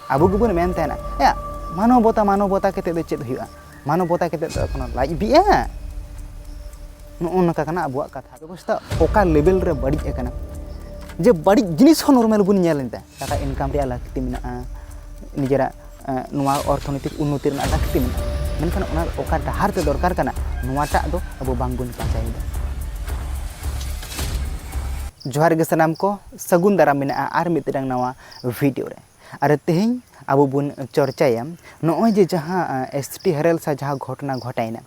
Abu gubun men tena ya manobota kete do chet huya manobota kete do kono laj biya no naka kana abuak katha bebusta oka level re badi ekana je badi jinis ho normal bun nyel enta taka income ria lakti mina nijera nuwa orthonetik unnoti rena lakti mina menkan ona oka dahar te dorkar kana nuwata do abu bangun pacaida जोहार गे सनाम को सगुन दारा मेना are मितरंग नवा video रे are तेहिं आबो बुन चर्चाया नोय जे जहां ST हरेल सा जहां घटना घटाइना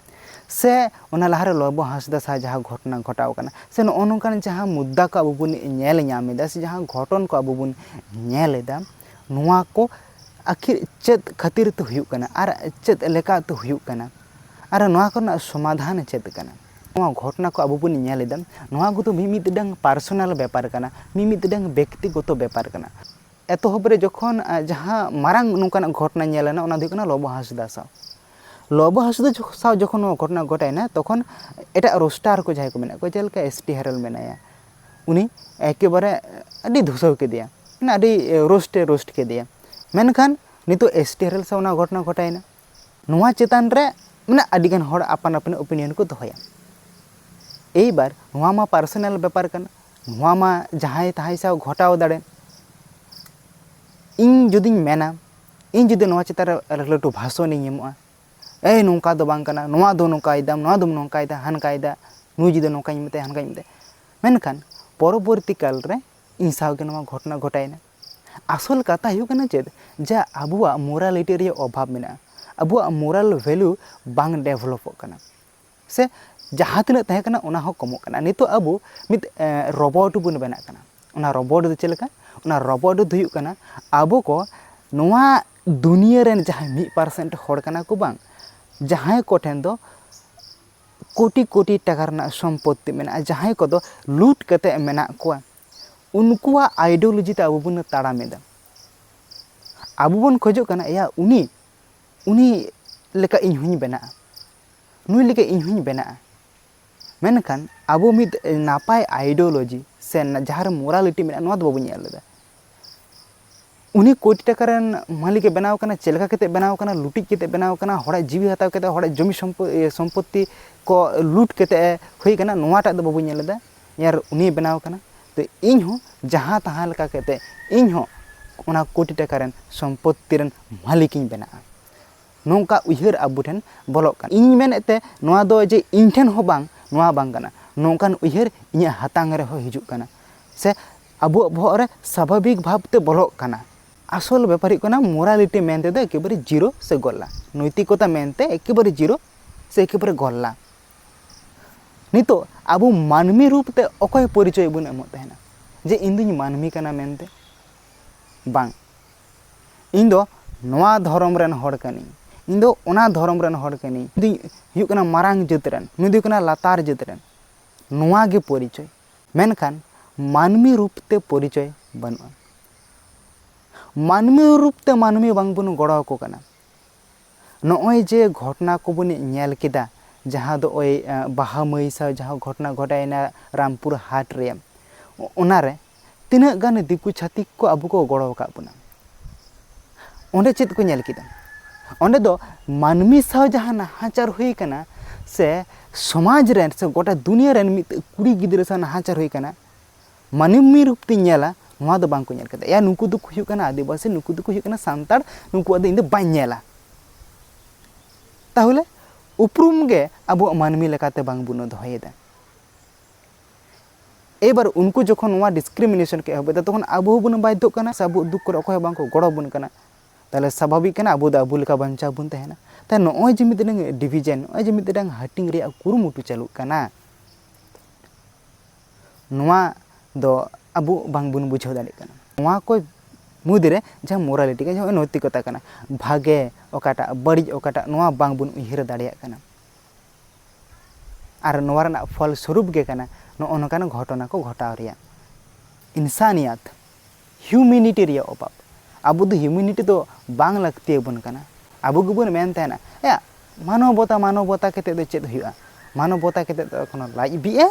से ओना लहारे लोबो हासदा सा जहां घटना घटाव कना से नो नोंकान जहां मुद्दा को आबो बुन नेल ᱧᱟᱢᱮᱫᱟ से जहां घटन को आबो बुन नेलेदा नोवा को आखिर चेत खातिर तो हुयु कना आर चेत लेका तो हुयु कना आर नोवा करना समाधान चेत कना घटना को आबो बुन नेलेदा नोवा को मिमितडंग पार्सोनल व्यापार कना मिमितडंग व्यक्तिगत व्यापार कना एतोहबरे जखन जहां मारांग नोंकान घटना नेलेना ओना दिकना लोबो हासदा सा जखन घटना घटायना तखन एटा रोस्टार को जहां को मेना को जेलका एसटी हरल मेनाया उनी एकेबारे अडी धुसाव के दिया ना अडी रोस्ट के दिया मेनखान नितो एसटी हरल सा ओना घटना घटायना नोवा चेतान रे माने अडिगान हड़ आपन आपन ओपिनियन को दोहया एई बार नोवा मा पर्सनल व्यापार कना नोवा मा जहां ताहाई सा घटाव दाड़े इन जुदिन मेना इन जुदि नोवा चेतार लटु भाषण इन एमोआ ए नोंका दो बांग कना नोवा दो नोंकायदा नोवा दो नोंकायदा हानकायदा नुई जुदि नोंकाई मते हानकाई मते मेनखान परवर्ती काल रे इन सावगे नोवा घटना घटायना आसल कथा हुयु कना चेद जा आबुआ मोरालिटी रे अभाव मेना आबुआ मोरल वैल्यू बांग डेवलप कना से जहां तिना तहे कना ओना हो कमो कना नितो आबु मित रोबोट बुन बेना कना ओना रोबोट दो चेलका ओना रोबोट दो हुयु कना आबो को नोवा दुनिया रेन जहां 1% हड़ कना को बांग जहां को ठेन दो कोटी कोटी टाका रना सम्पत्ति मेना जहां को दो लूट कते मेना को उनकुआ आइडियोलॉजी ते आबो बुन ताड़ामेदा आबो बुन खोजो कना या उनी लेका इन हुई बेना नुई लेका इन हुई बेना मेनखान आबो मिद नापाय आइडियोलॉजी से जहार मोरालिटी मेना नोआ दो बाबू नेलदा उनी कोटी टाका रन मालिक बनाव कना चेलका केते बनाव कना लुटिज केते बनाव कना हड़ा जीवी हताव केते हड़ा जमी सम्पत्ति को लूट केते होई कना नोआटा दो बाबू नेलदा यार उनी बनाव कना तो इन हो जहां तहां लका केते इन हो ओना कोटी टाका रन सम्पत्ति रन मालिक इन बना नोंका उयहर आबु ठेन बोलोक कना इन मेनते नोआ दो जे इन ठेन हो बांग नोआ बांग कना नोंकान उयहर इnya हातांग रे हो हिजुक कना से आबु बहर रे स्वाभाविक भावते बोलोक कना आसल व्यापारी कना मोरालिटी मेनते दो एकेबारे जीरो से गल्ला नैतिकता मेनते एकेबारे जीरो से एकेबारे गल्ला नितो आबु मानमी रूपते अकय परिचय बुन एमो तहना जे इन दुनी मानमी कना मेनते बांग इन दो नोआ धर्म रेन हड़ कनी इन दो ओना धर्म रेन हड़ कनी दी हुयु कना मारांग जात रेन नुदी कना लातार जात रेन नोआ गे परिचय मेनखान मानमी रूपते परिचय बनुआ मानमी रूपते मानमी बांग बुन गड़ो को कना नोय जे घटना को बुन नेल केदा जहां दो ओय बाहा मई सा जहां घटना घटायना रामपुर हाट रे ओनारे तिना गान दिकु छातिक को आबु को गड़ो का बुना ओंडे चेत को नेल केदा ओंडे दो मानमी सा जहां नाहाचार हुई कना से समाज रेन से गोटा दुनिया रेन मित कुड़ी गिदरे सा नाहाचार हुई कना मानमी रूप ती नेला नोआ दो बांग को नेल केदा या नुकु दो हुयु कना आदिवासी नुकु दो हुयु कना सांतार नुकु आदि इंदे बाñ नेला ताहले उपरुम गे आबो मानमी लेकाते बांग बुनो दोहयेदा एबार उनको जखन नोआ डिस्क्रिमिनेशन के होबेदा तखन आबो बुन बाध्य कना साबो दुख कर अखय बांग को गड़ो बुन कना ताले स्वाभाविक कना आबो दा आबो लेका बांचा बुन तहेना ता नोय जे मिदडंग डिवीजन नोय जे मिदडंग हाटिंग रे कुरुमुटु चालू कना नोआ दो आबो बांग बुन बुझाव दाड़े कना नोआ को मुदरे जहां मोरालिटी के जहां नैतिकता कना भागे ओकाटा बड़ी ओकाटा नोआ बांग बुन उहिर दाड़िया कना आर नोआ रना फल स्वरूप गे कना नो ओनकान घटना को घटाव रिया इंसानियत ह्यूमैनिटी रिया अभाव आबो दो ह्यूमैनिटी तो बांग लगती बन कना आबो गुबुन मेन तहना या मानवता केते दो चेद हुआ मानवता केते दो कोनो लाज बिया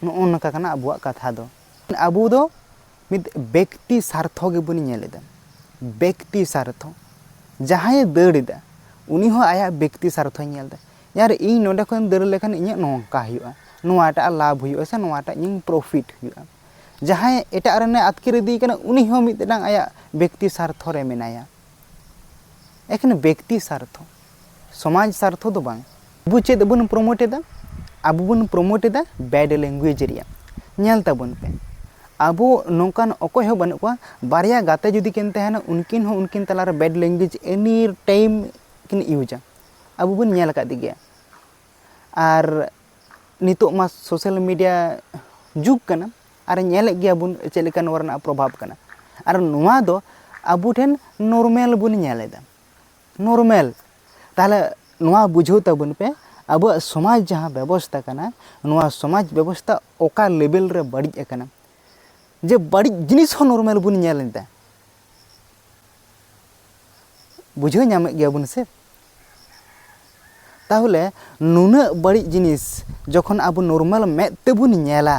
नो ओनका कना आबुआ कथा दो आबो दो मिद व्यक्ति स्वार्थ गे बुन नेलेदा व्यक्ति स्वार्थ जहां दौड़ा उनी हो आया व्यक्ति स्वार्थ नेलदा यार इन नोडे खन दौड़ लेखान इᱧ नोंका हुआ नोआटा लाभ हुआ से नोआटा इन प्रॉफिट हुआ जहां एटा रने आतकिर इदी कना उनी हो मिदटांग आया व्यक्ति स्वार्थ रे मेनाया एखन व्यक्ति स्वार्थ समाज स्वार्थ दो बांग अबु चेद बन प्रमोट एदा अबु बन प्रमोट एदा बैड लैंग्वेज रिया नेल ताबन पे अबो नौकान अकोय हो बन को बारिया गाते जुदी किन तहना उनकिन तलार बैड लैंग्वेज एनी टाइम किन यूजा अबु बन नेल का दिगे आर नितो मा सोशल मीडिया जुग कना आर नेल गया बुन चेलेका नोरना प्रभाव कना आर नोआ दो अबु ठेन नॉर्मल बुन नेलेदा नॉर्मल ताले नोआ बुझो तबन पे अब समाज जहाँ व्यवस्था कना नोआ समाज व्यवस्था ओका लेवल रे बड़ी एकना जे बड़ी जिनिस हो नॉर्मल बुन नेलदा बुझो नामे गया बुन से ताहले नुना बड़ी जिनिस जखन अब नॉर्मल में तेबुन नेला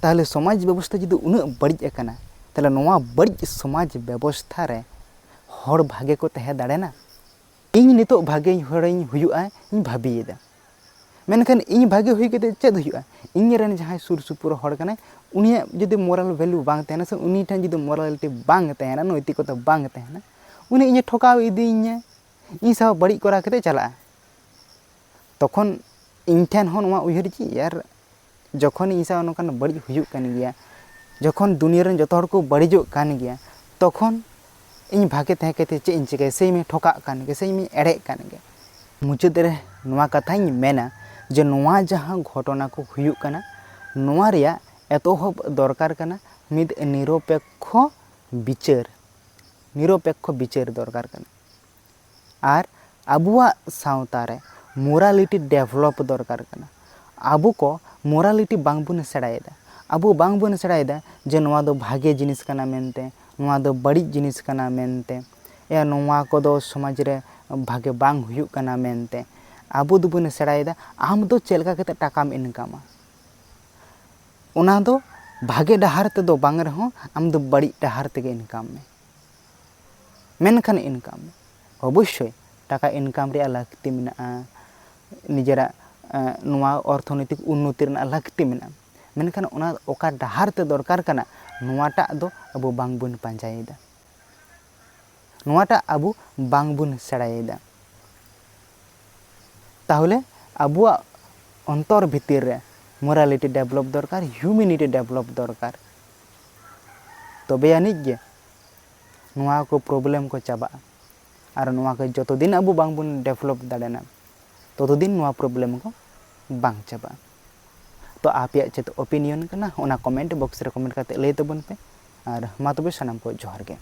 ताहले समाज व्यवस्था जुदी उना बड़ी एकना ताहले नोआ बड़ी समाज व्यवस्था रे हर भागे को तहे दाड़ेना इन नितो भागे हरइन हुयुआ इन भाबीदा मेनखान इन भागे हुई केते चेद हुयुआ इन रेन जहां सुर सुपुर हर कने उनी जदि मोरल वैल्यू बांग तेना से उनी ठन जदि मोरालिटी बांग तेना नैतिकता बांग तेना उनी इन ठोकाव इदिnya इन सा बड़ी करा केते चला तखन इन ठन हो नोआ उयहर जी यार जखन इन सा नोकान बड़ी हुयुक कान गया जखन दुनिया रेन जतो हर को बड़ीजो कान गया तखन इन भागे तहे केते चे इन चिके से में ठोका कान गे से में एड़े कान गे मुचाद रे नोआ कथा इन मेना जे नोआ जहां घटना को हुयुक काना नोआ रिया एतोहब दरकार काना मिद निरपेक्ष विचार दरकार काना आर अबुआ सावता रे मोरालिटी डेवलप दरकार काना आबु को मोरालिटी बांग बुन सेड़ायदा आबु बांग बुन सेड़ायदा जे नोआ दो भागे जिनिस काना मेनते नोआ दो बड़ी जिनिस काना मेनते या नोआ को दो समाज रे भागे बांग हुयुक काना मेनते आबु दुबुन सेड़ायदा आम दो चेलका केते टाकाम इनकामा ओना दो भागे डहार ते दो बांग रहो आम दो बड़ी डहार तेगे इनकाम में मेनखान इनकाम में अवश्य टाका इनकाम रे लागती मेना निजेरा नोआ अर्थनैतिक उन्नति रना लागती मेना मेनखान ओना ओका डहार ते दरकार काना नोआटा दो अबु बांग बुन पांजायेदा नोआटा अबु बांग बुन सेड़ायेदा ताहले अबुआ अंतर भितर रे मोरालिटी डेवलप दरकार ह्यूमैनिटी डेवलप दरकार तबे आनिज गे नोआ को प्रॉब्लम को चाबा और नोआ को जतो दिन अबु बांग बुन डेवलप दाड़ेना ततो दिन नोआ प्रॉब्लम को बांग चाबा तो आपया चेत ओपिनियन कना ओना कमेंट बॉक्स रे कमेंट करते लay तबन पे और मा तबे सनाम को जोहार गे।